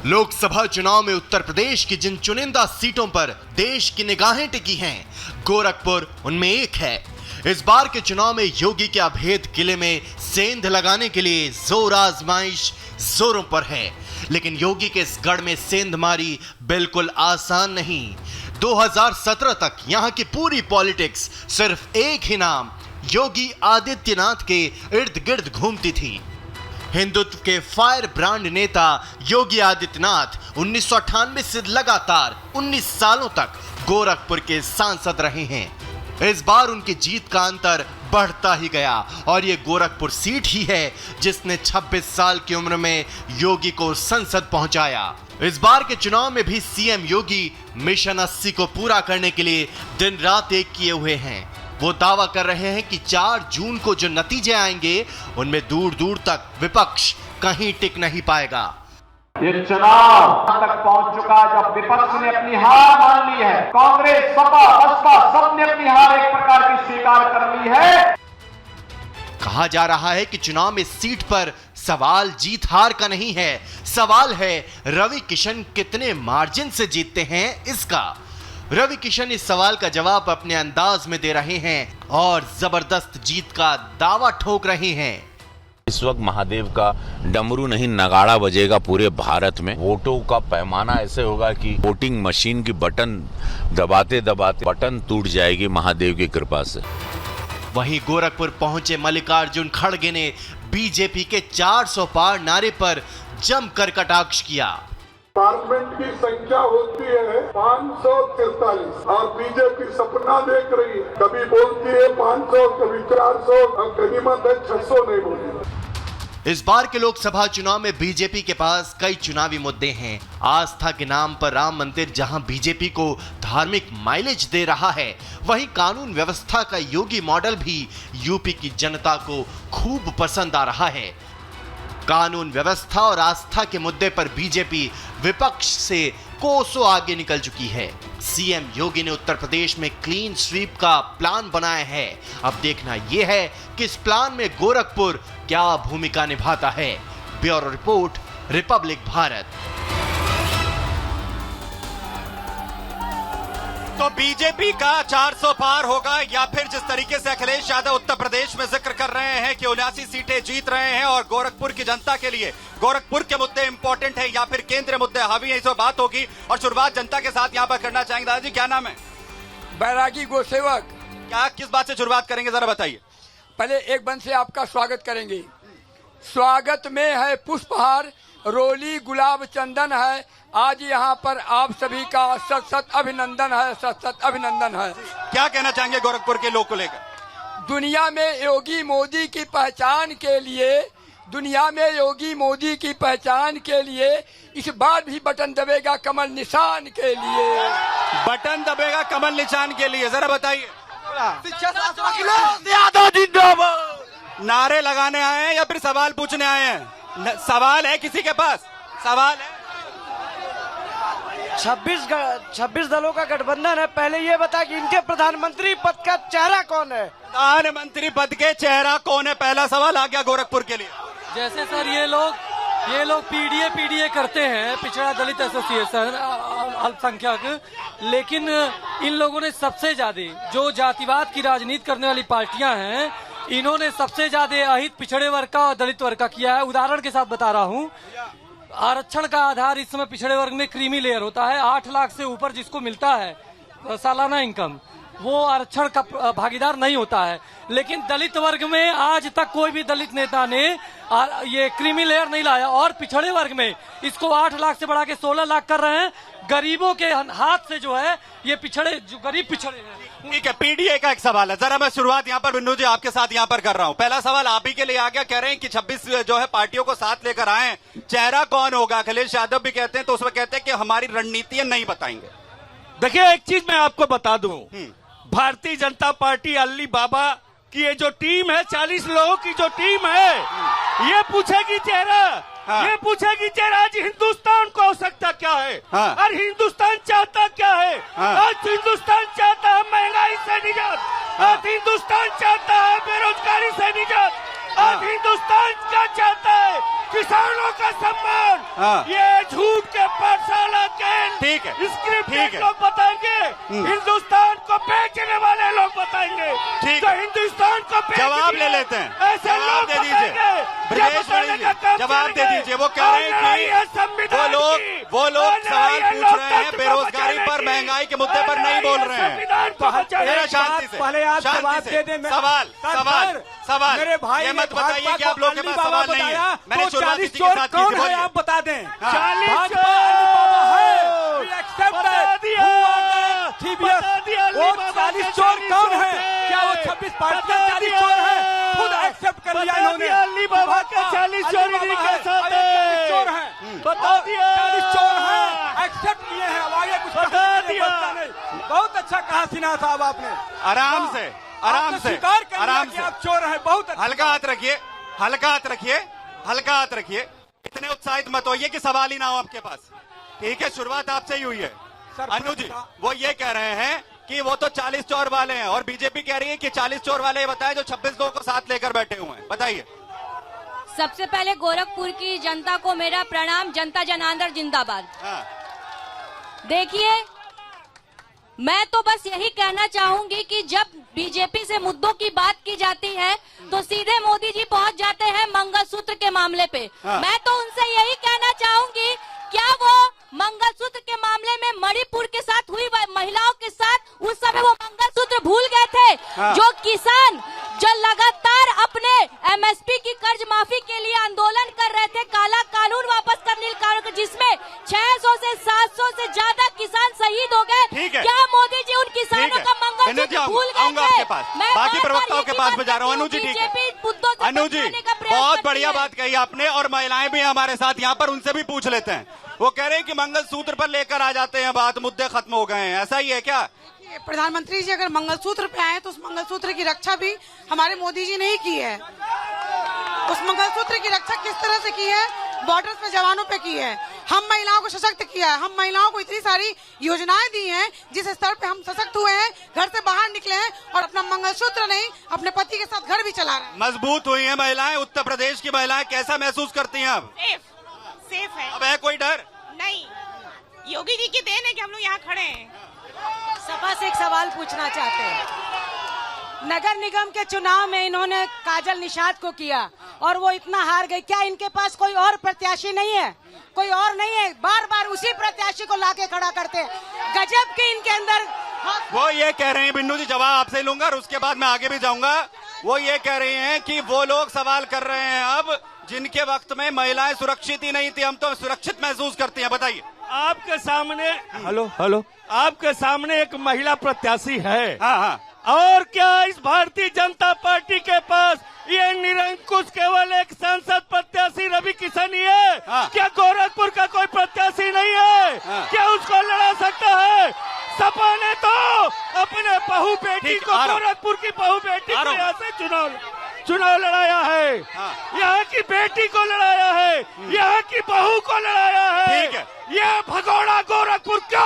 लोकसभा चुनाव में उत्तर प्रदेश की जिन चुनिंदा सीटों पर देश की निगाहें टिकी हैं, गोरखपुर उनमें एक है। इस बार के चुनाव में योगी के अभेद किले में सेंध लगाने के लिए जोर आजमाइश जोरों पर है, लेकिन योगी के इस गढ़ में सेंध मारी बिल्कुल आसान नहीं। 2017 तक यहां की पूरी पॉलिटिक्स सिर्फ एक ही नाम योगी आदित्यनाथ के इर्द गिर्द घूमती थी। हिंदुत्व के फायर ब्रांड नेता योगी आदित्यनाथ 1998 से लगातार 19 सालों तक गोरखपुर के सांसद रहे हैं। इस बार उनकी जीत का अंतर बढ़ता ही गया और ये गोरखपुर सीट ही है जिसने 26 साल की उम्र में योगी को संसद पहुंचाया। इस बार के चुनाव में भी सीएम योगी मिशन 80 को पूरा करने के लिए दिन रात एक किए हुए हैं। वो दावा कर रहे हैं कि 4 जून को जो नतीजे आएंगे उनमें दूर दूर तक विपक्ष कहीं टिक नहीं पाएगा। ये चुनाव तक पहुंच चुका जब विपक्ष ने अपनी हार मान ली है। कांग्रेस, सपा, बसपा सबने अपनी हार एक प्रकार की स्वीकार कर ली है। कहा जा रहा है कि चुनाव में सीट पर सवाल जीत हार का नहीं है, सवाल है रवि किशन कितने मार्जिन से जीतते हैं इसका। रवि किशन इस सवाल का जवाब अपने अंदाज में दे रहे हैं और जबरदस्त जीत का दावा ठोक रहे हैं। इस वक्त महादेव का डमरू नहीं नगाड़ा बजेगा पूरे भारत में। वोटों का पैमाना ऐसे होगा कि वोटिंग मशीन की बटन दबाते दबाते बटन टूट जाएगी महादेव की कृपा से। वहीं गोरखपुर पहुंचे मल्लिकार्जुन खड़गे ने बीजेपी के 400 पार नारे पर जमकर कटाक्ष किया। पार्लियामेंट की संख्या होती है 543 और बीजेपी सपना देख रही है, कभी बोलती है 500, कभी 400 और गनीमत है 600 नहीं बोलती। इस बार के लोकसभा चुनाव में बीजेपी के पास कई चुनावी मुद्दे हैं। आस्था के नाम पर राम मंदिर जहां बीजेपी को धार्मिक माइलेज दे रहा है, वहीं कानून व्यवस्था का योगी मॉडल भी यूपी की जनता को खूब पसंद आ रहा है। कानून व्यवस्था और आस्था के मुद्दे पर बीजेपी विपक्ष से कोसों आगे निकल चुकी है। सीएम योगी ने उत्तर प्रदेश में क्लीन स्वीप का प्लान बनाया है। अब देखना यह है कि इस प्लान में गोरखपुर क्या भूमिका निभाता है। Bureau report, Republic Bharat. तो बीजेपी का 400 पार होगा या फिर जिस तरीके से अखिलेश यादव उत्तर प्रदेश में जिक्र कर रहे हैं कि 79 सीटें जीत रहे हैं और गोरखपुर की जनता के लिए गोरखपुर के मुद्दे इंपॉर्टेंट है या फिर केंद्रीय मुद्दे हावी है, इस पर बात होगी और शुरुआत जनता के साथ यहां पर करना चाहेंगे। दादाजी क्या नाम है? बैरागी गोसेवक। क्या किस बात से शुरुआत करेंगे जरा बताइए। पहले एक बंद से आपका स्वागत करेंगे। स्वागत में है पुष्पहार, रोली, गुलाब, चंदन है। आज यहाँ पर आप सभी का सत सत अभिनंदन है, सत सत अभिनंदन है। क्या कहना चाहेंगे गोरखपुर के लोग को लेकर? दुनिया में योगी मोदी की पहचान के लिए, दुनिया में योगी मोदी की पहचान के लिए इस बार भी बटन दबेगा कमल निशान के लिए। बटन दबेगा कमल निशान के लिए, जरा बताइए। नारे लगाने आए हैं या फिर सवाल पूछने आए हैं? सवाल है किसी के पास? सवाल है। 26 दलों का गठबंधन है। पहले ये बता कि इनके प्रधानमंत्री पद का चेहरा कौन है? प्रधानमंत्री पद के चेहरा कौन है? पहला सवाल आ गया गोरखपुर के लिए। जैसे सर ये लोग पीडीए करते हैं, पिछड़ा दलित एसोसिएशन, अल्पसंख्यक, लेकिन इन लोगों ने सबसे ज्यादा जो जातिवाद की राजनीति करने वाली पार्टियां हैं, इन्होंने सबसे ज्यादा अहित पिछड़े वर्ग का और दलित वर्ग का किया है। उदाहरण के साथ बता रहा हूँ, आरक्षण का आधार इस समय पिछड़े वर्ग में क्रीमी लेयर होता है। 8 लाख से ऊपर जिसको मिलता है सालाना इनकम, वो आरक्षण का भागीदार नहीं होता है। लेकिन दलित वर्ग में आज तक कोई भी दलित नेता ने ये क्रीमी लेयर नहीं लाया और पिछड़े वर्ग में इसको 8 लाख से बढ़ा के 16 लाख कर रहे हैं। गरीबों के हाथ से जो है ये पिछड़े, जो गरीब पिछड़े हैं। ठीक है, पीडीए का एक सवाल है, जरा मैं शुरुआत यहाँ पर बिंदु जी आपके साथ यहाँ पर कर रहा हूँ। पहला सवाल आप ही के लिए आ गया। कह रहे हैं कि 26 जो है पार्टियों को साथ लेकर आए, चेहरा कौन होगा? अखिलेश यादव भी कहते हैं तो उसमें कहते हैं कि हमारी रणनीति नहीं बताएंगे। देखिए एक चीज मैं आपको बता दूं, भारतीय जनता पार्टी अल्ली बाबा की ये जो टीम है, 40 लोगों की जो टीम है, ये पूछेगी चेहरा, ये पूछेगी चेहरा आज हिंदुस्तान को आवश्यकता क्या है और हिंदुस्तान चाहता क्या है। आज हिंदुस्तान चाहता है महंगाई से निजात, आज हिंदुस्तान चाहता है बेरोजगारी से निजात, आज हिंदुस्तान क्या चाहता है किसानों का सम्मान, हाँ। ये झूठ के पाठशाला के ठीक है, स्क्रिप्ट ठीक है। लोग बताएंगे, हिंदुस्तान को बेचने वाले लोग बताएंगे, ठीक तो है। हिंदुस्तान को बेच जवाब दिया। ले लेते हैं, ऐसे जवाब लोग दे दीजिए, बताएंगे, ब्रजेश बताने भाई का काम जवाब दे करेंगे। दीजिए। वो कह रहे हैं कि वो लोग सवाल पूछ रहे हैं बेरोजगारी पर, महंगाई के मुद्दे पर नहीं बोल रहे हैं। जरा शांति से, पहले आप शांति जवाब से। दे दें। सवाल मेरे भाई ये ने मत बताइए भाजपा कि आप को लोगों के अल्ली पास बाबा सवाल नहीं है। बताया, मैंने तो शुरुआत 40 इसी के चोर साथ की कौन थी, है बोलिए। आप बता दें। 40 भाजपा चोर अल्ली बाबा है। We accept बता that. दिया। Who are the TBS? बता दिया अल्ली वो बाबा 40 के चोर 40 कौन चोर है? थे। क्या वो 26 पार्टी बता 40 दिया। चोर है? खुद एक्सेप्ट कर लिया बता इन्होंने। दिया अल्ली बाबा के 40 चोर इन्हीं के साथ है। 40 चोर हैं। बता दिया। 40 चोर हैं। एक्सेप्ट किए हैं। अब आगे कुछ बता कहने के लिए दिया। बचता नहीं। बहुत अच्छा कहा सिन्हा साहब आपने। आराम से, आराम आपने से, स्वीकार कर लिया आराम कि से। आप चोर हैं। बहुत अच्छा। हल्का हाथ रखिए, हल्का हाथ रखिए, हल्का हाथ रखिए। इतने उत्साहित मत होइए कि सवाल ही ना हो आपके पास। ठीक है, शुरुआत आपसे ही हुई है। अनु जी, वो ये कह रहे हैं कि वो तो 40 चोर वाले हैं, और बीजेपी कह रही है कि 40 चोर वाले बताए जो 26 लोगों को साथ लेकर बैठे हुए हैं। बताइए। सबसे पहले गोरखपुर की जनता को मेरा प्रणाम। जनता जनार्दन जिंदाबाद। हाँ। देखिए, मैं तो बस यही कहना चाहूंगी कि जब बीजेपी से मुद्दों की बात की जाती है तो सीधे मोदी जी पहुंच जाते हैं मंगलसूत्र के मामले पे। हाँ। मैं तो उनसे यही कहना चाहूंगी, क्या वो मंगलसूत्र के मामले में मणिपुर के साथ हुई महिलाओं के साथ उस समय वो मंगलसूत्र भूल गए थे? हाँ। जो किसान जो लगातार अपने एमएसपी की कर्ज माफी के लिए आंदोलन कर रहे थे, काला कानून वापस करने का, जिसमें 600 से 700 से ज्यादा किसान शहीद हो गए। ठीक है। क्या मोदी जी उन किसानों का मंगलसूत्र भूल गए आऊंगा थे? आपके पास, मैं बाकी बार-बार प्रवक्ताओं ये के की पास बात में जा रहा हूँ। करती अनु जी, ठीक बीजेपी है। मुद्दों से अनु जी, बचने का प्रयास बहुत करती बढ़िया है। बात कही आपने, और महिलाएं भी हमारे साथ यहाँ पर, उनसे भी पूछ लेते हैं। वो कह रहे हैं कि मंगलसूत्र पर लेकर आ जाते हैं बात, मुद्दे खत्म हो गए हैं, ऐसा ही है क्या? प्रधानमंत्री जी अगर मंगलसूत्र पे आए तो उस मंगलसूत्र की रक्षा भी हमारे मोदी जी ने ही की है। उस मंगलसूत्र की रक्षा किस तरह से की है? बॉर्डर्स पे जवानों पे की है। हम महिलाओं को सशक्त किया है। हम महिलाओं को इतनी सारी योजनाएं दी हैं जिस स्तर पे हम सशक्त हुए हैं, घर से बाहर निकले हैं और अपना मंगलसूत्र नहीं अपने पति के साथ घर भी चला रहे हैं। मजबूत हुई हैं महिलाएं। उत्तर प्रदेश की महिलाएं कैसा महसूस करती हैं अब? सेफ है। अब है कोई डर नहीं, योगी जी की देन है कि हम लोग यहाँ खड़े हैं। सपा से एक सवाल पूछना चाहते हैं। नगर निगम के चुनाव में इन्होंने काजल निषाद को किया और वो इतना हार गई। क्या इनके पास कोई और प्रत्याशी नहीं है? कोई और नहीं है? बार बार उसी प्रत्याशी को लाके खड़ा करते हैं। गजब के इनके अंदर। वो ये कह रहे हैं, बिन्नू जी जवाब आपसे लूंगा और उसके बाद मैं आगे भी जाऊंगा। वो ये कह रहे हैं कि वो लोग सवाल कर रहे हैं अब जिनके वक्त में महिलाएं सुरक्षित ही नहीं थी, हम तो सुरक्षित महसूस करती हैं। बताइए। आपके सामने हेलो आपके सामने एक महिला प्रत्याशी है। हाँ हाँ। और क्या इस भारतीय जनता पार्टी के पास ये निरंकुश केवल एक सांसद प्रत्याशी रवि किशन ही है? हाँ। क्या गोरखपुर का कोई प्रत्याशी नहीं है? हाँ। क्या उसको लड़ा सकता है? सपा ने तो अपने बहू बेटी ठीक, को, आ रहा हूं। गोरखपुर की बहू बेटी आ को रहा हूं। यहाँ से चुनाव लड़ाया है। हाँ। यहाँ की बेटी को लड़ाया है, यहाँ की बहू को लड़ाया है। ठीक है। ये भगोड़ा गोरखपुर क्यों